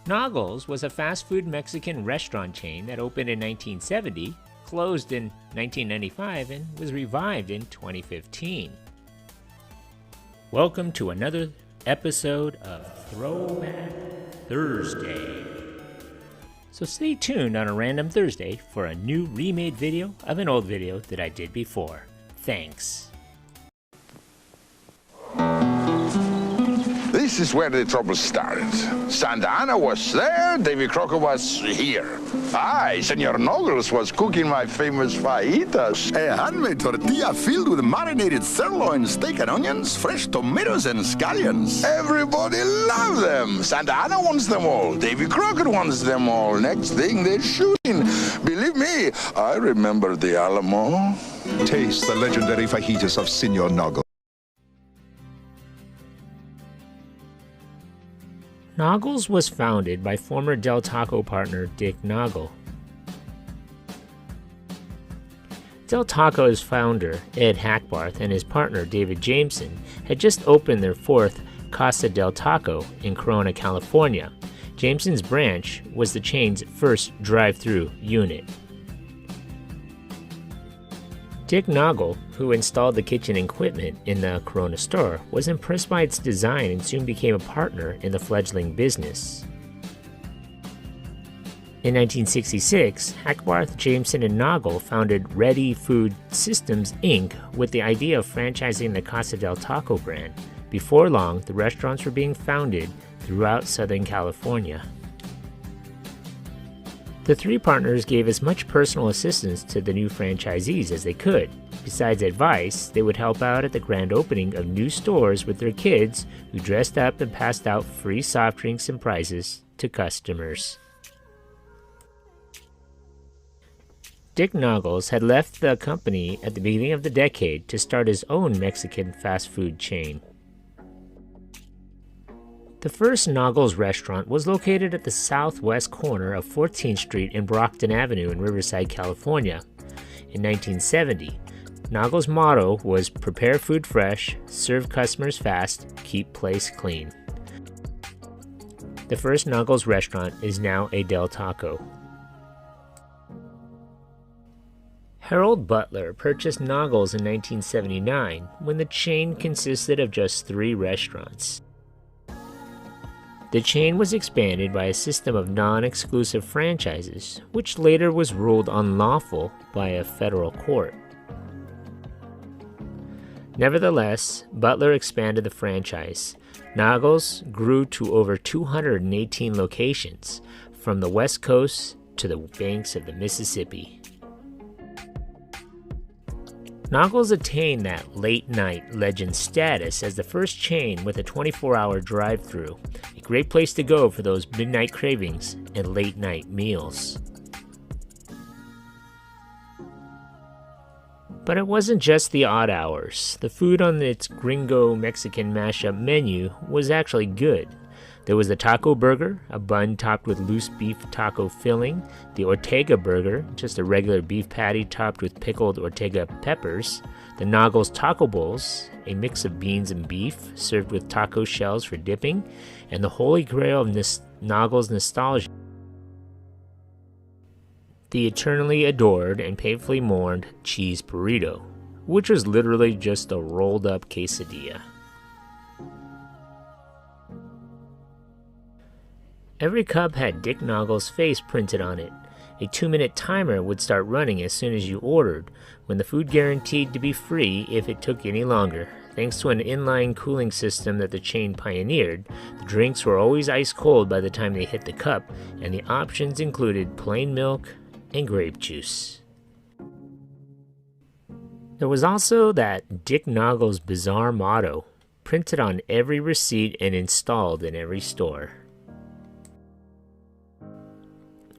Naugles was a fast food Mexican restaurant chain that opened in 1970, closed in 1995, and was revived in 2015. Welcome to another episode of Throwback Thursday. So stay tuned on a random Thursday for a new remade video of an old video that I did before. Thanks. This is where the trouble started. Santa Ana was there, Davy Crocker was here. I, Senor Naugles, was cooking my famous fajitas. A handmade tortilla filled with marinated sirloin, steak and onions, fresh tomatoes and scallions. Everybody loved them. Santa Ana wants them all. Davy Crocker wants them all. Next thing, they're shooting. Believe me, I remember the Alamo. Taste the legendary fajitas of Senor Naugles. Naugles was founded by former Del Taco partner Dick Naugle. Del Taco's founder, Ed Hackbarth, and his partner, David Jameson, had just opened their fourth Casa del Taco in Corona, California. Jameson's branch was the chain's first drive-through unit. Dick Naugle, who installed the kitchen equipment in the Corona store, was impressed by its design and soon became a partner in the fledgling business. In 1966, Hackbarth, Jameson, and Naugle founded Ready Food Systems, Inc. with the idea of franchising the Casa del Taco brand. Before long, the restaurants were being founded throughout Southern California. The three partners gave as much personal assistance to the new franchisees as they could. Besides advice, they would help out at the grand opening of new stores with their kids, who dressed up and passed out free soft drinks and prizes to customers. Dick Naugles had left the company at the beginning of the decade to start his own Mexican fast food chain. The first Naugles restaurant was located at the southwest corner of 14th Street and Brockton Avenue in Riverside, California. In 1970, Naugles' motto was "Prepare food fresh, serve customers fast, keep place clean." The first Naugles restaurant is now a Del Taco. Harold Butler purchased Naugles in 1979 when the chain consisted of just 3 restaurants. The chain was expanded by a system of non-exclusive franchises, which later was ruled unlawful by a federal court. Nevertheless, Butler expanded the franchise. Naugles grew to over 218 locations, from the West Coast to the banks of the Mississippi. Naugles attained that late-night legend status as the first chain with a 24-hour drive-thru, a great place to go for those midnight cravings and late-night meals. But it wasn't just the odd hours. The food on its gringo Mexican mashup menu was actually good. There was the taco burger, a bun topped with loose beef taco filling, the Ortega burger, just a regular beef patty topped with pickled Ortega peppers, the Naugles taco bowls, a mix of beans and beef served with taco shells for dipping, and the holy grail of Naugles nostalgia, the eternally adored and painfully mourned cheese burrito, which was literally just a rolled up quesadilla. Every cup had Dick Naugles' face printed on it. A 2-minute timer would start running as soon as you ordered, when the food guaranteed to be free if it took any longer. Thanks to an inline cooling system that the chain pioneered, the drinks were always ice cold by the time they hit the cup, and the options included plain milk and grape juice. There was also that Dick Naugles' bizarre motto, printed on every receipt and installed in every store.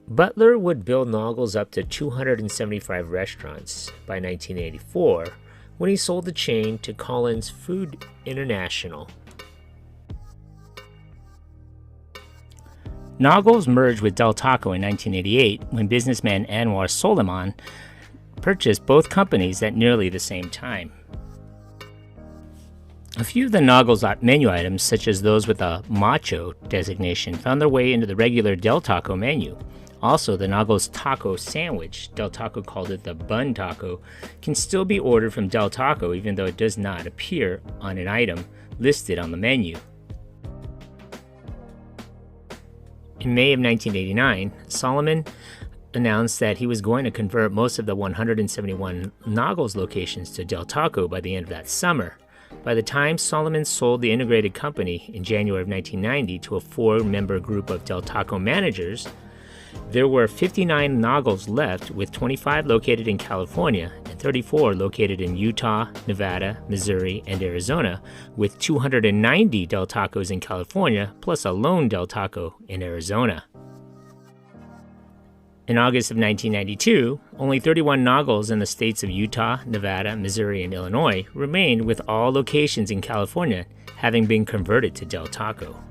Butler would build Naugles up to 275 restaurants by 1984, when he sold the chain to Collins Food International. Naugles merged with Del Taco in 1988 when businessman Anwar Soliman purchased both companies at nearly the same time. A few of the Naugles menu items, such as those with a macho designation, found their way into the regular Del Taco menu. Also, the Naugles taco sandwich, Del Taco called it the bun taco, can still be ordered from Del Taco even though it does not appear on an item listed on the menu. In May of 1989, Solomon announced that he was going to convert most of the 171 Naugles locations to Del Taco by the end of that summer. By the time Solomon sold the integrated company in January of 1990 to a 4-member group of Del Taco managers, there were 59 Naugles left, with 25 located in California and 34 located in Utah, Nevada, Missouri, and Arizona, with 290 Del Tacos in California, plus a lone Del Taco in Arizona. In August of 1992, only 31 Naugles in the states of Utah, Nevada, Missouri, and Illinois remained, with all locations in California having been converted to Del Taco.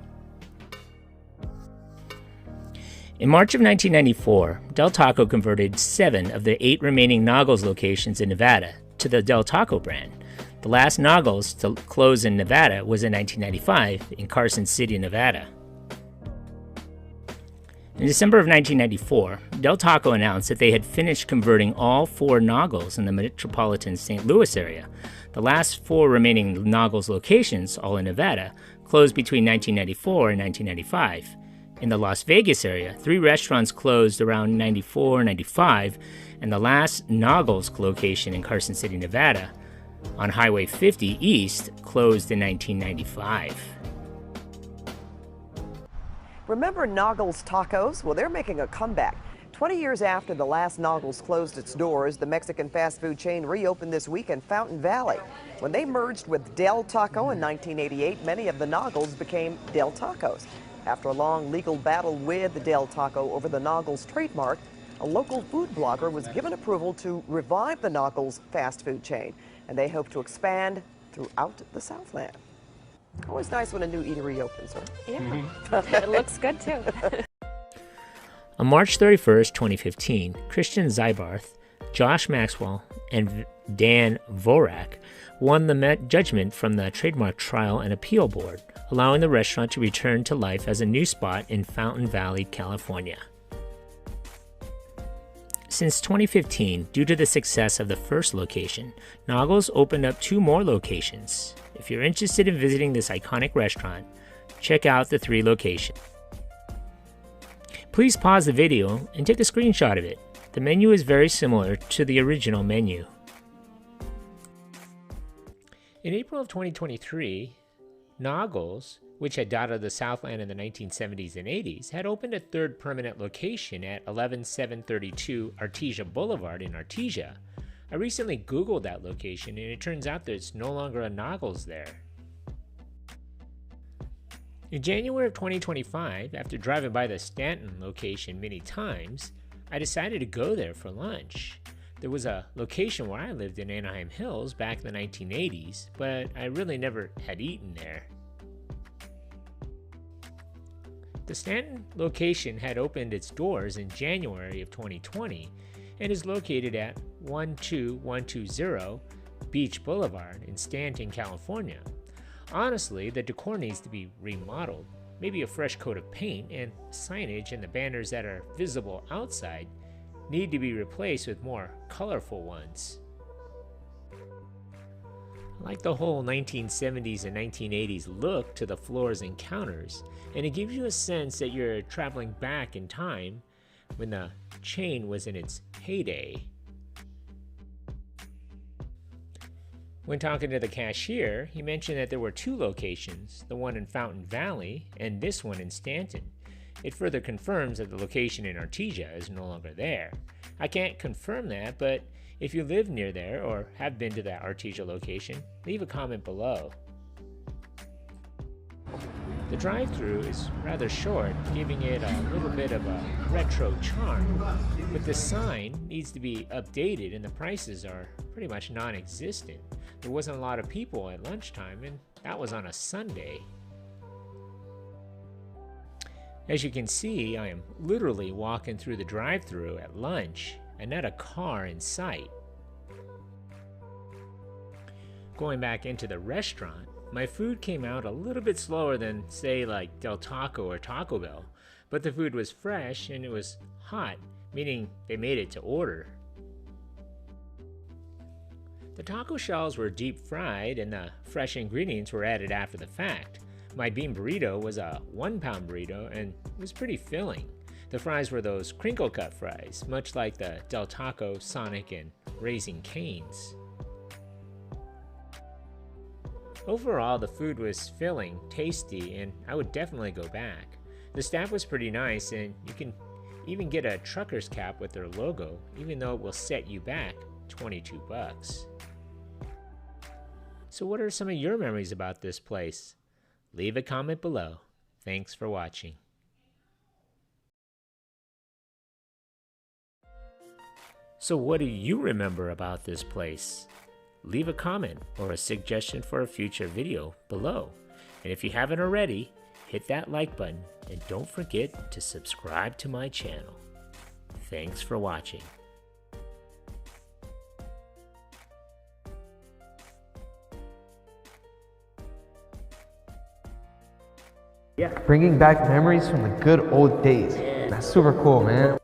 In March of 1994, Del Taco converted 7 of the 8 remaining Naugles locations in Nevada to the Del Taco brand. The last Naugles to close in Nevada was in 1995 in Carson City, Nevada. In December of 1994, Del Taco announced that they had finished converting all 4 Naugles in the metropolitan St. Louis area. The last 4 remaining Naugles locations, all in Nevada, closed between 1994 and 1995. In the Las Vegas area, 3 restaurants closed around 94-95, and the last Naugles location in Carson City, Nevada, on Highway 50 East, closed in 1995. Remember Naugles Tacos? Well, they're making a comeback. 20 years after the last Naugles closed its doors, the Mexican fast food chain reopened this week in Fountain Valley. When they merged with Del Taco in 1988, many of the Naugles became Del Tacos. After a long legal battle with the Del Taco over the Naugles trademark, a local food blogger was given approval to revive the Naugles fast food chain, and they hope to expand throughout the Southland. Always nice when a new eatery opens, huh? Yeah, it looks good too. On March 31st, 2015, Christian Ziebarth, Josh Maxwell, and Dan Vorak won the judgment from the Trademark Trial and Appeal Board, allowing the restaurant to return to life as a new spot in Fountain Valley, California. Since 2015, due to the success of the first location, Naugles opened up 2 more locations. If you're interested in visiting this iconic restaurant, check out the 3 locations. Please pause the video and take a screenshot of it. The menu is very similar to the original menu. In April of 2023, Naugles, which had dotted the Southland in the 1970s and 80s, had opened a 3rd permanent location at 11732 Artesia Boulevard in Artesia. I recently Googled that location, and it turns out that it's no longer a Naugles there. In January of 2025, after driving by the Stanton location many times, I decided to go there for lunch. There was a location where I lived in Anaheim Hills back in the 1980s, but I really never had eaten there. The Stanton location had opened its doors in January of 2020 and is located at 12120 Beach Boulevard in Stanton, California. Honestly, the decor needs to be remodeled. Maybe a fresh coat of paint, and signage and the banners that are visible outside need to be replaced with more colorful ones. I like the whole 1970s and 1980s look to the floors and counters, and it gives you a sense that you're traveling back in time when the chain was in its heyday. When talking to the cashier, he mentioned that there were 2 locations, the one in Fountain Valley and this one in Stanton. It further confirms that the location in Artesia is no longer there. I can't confirm that, but if you live near there or have been to that Artesia location, leave a comment below. The drive-thru is rather short, giving it a little bit of a retro charm, but the sign needs to be updated and the prices are pretty much non-existent. There wasn't a lot of people at lunchtime, and that was on a Sunday. As you can see, I am literally walking through the drive-thru at lunch and not a car in sight. Going back into the restaurant, My food came out a little bit slower than, say, like Del Taco or Taco Bell, but the food was fresh and it was hot, meaning they made it to order. The taco shells were deep fried and the fresh ingredients were added after the fact. My bean burrito was a 1-pound burrito and was pretty filling. The fries were those crinkle cut fries, much like the Del Taco, Sonic, and Raising Cane's. Overall, the food was filling, tasty, and I would definitely go back. The staff was pretty nice, and you can even get a trucker's cap with their logo, even though it will set you back $22. So what are some of your memories about this place? Leave a comment below. Thanks for watching. So what do you remember about this place? Leave a comment or a suggestion for a future video below. And if you haven't already, hit that like button and don't forget to subscribe to my channel. Thanks for watching. Bringing back memories from the good old days. That's super cool, man.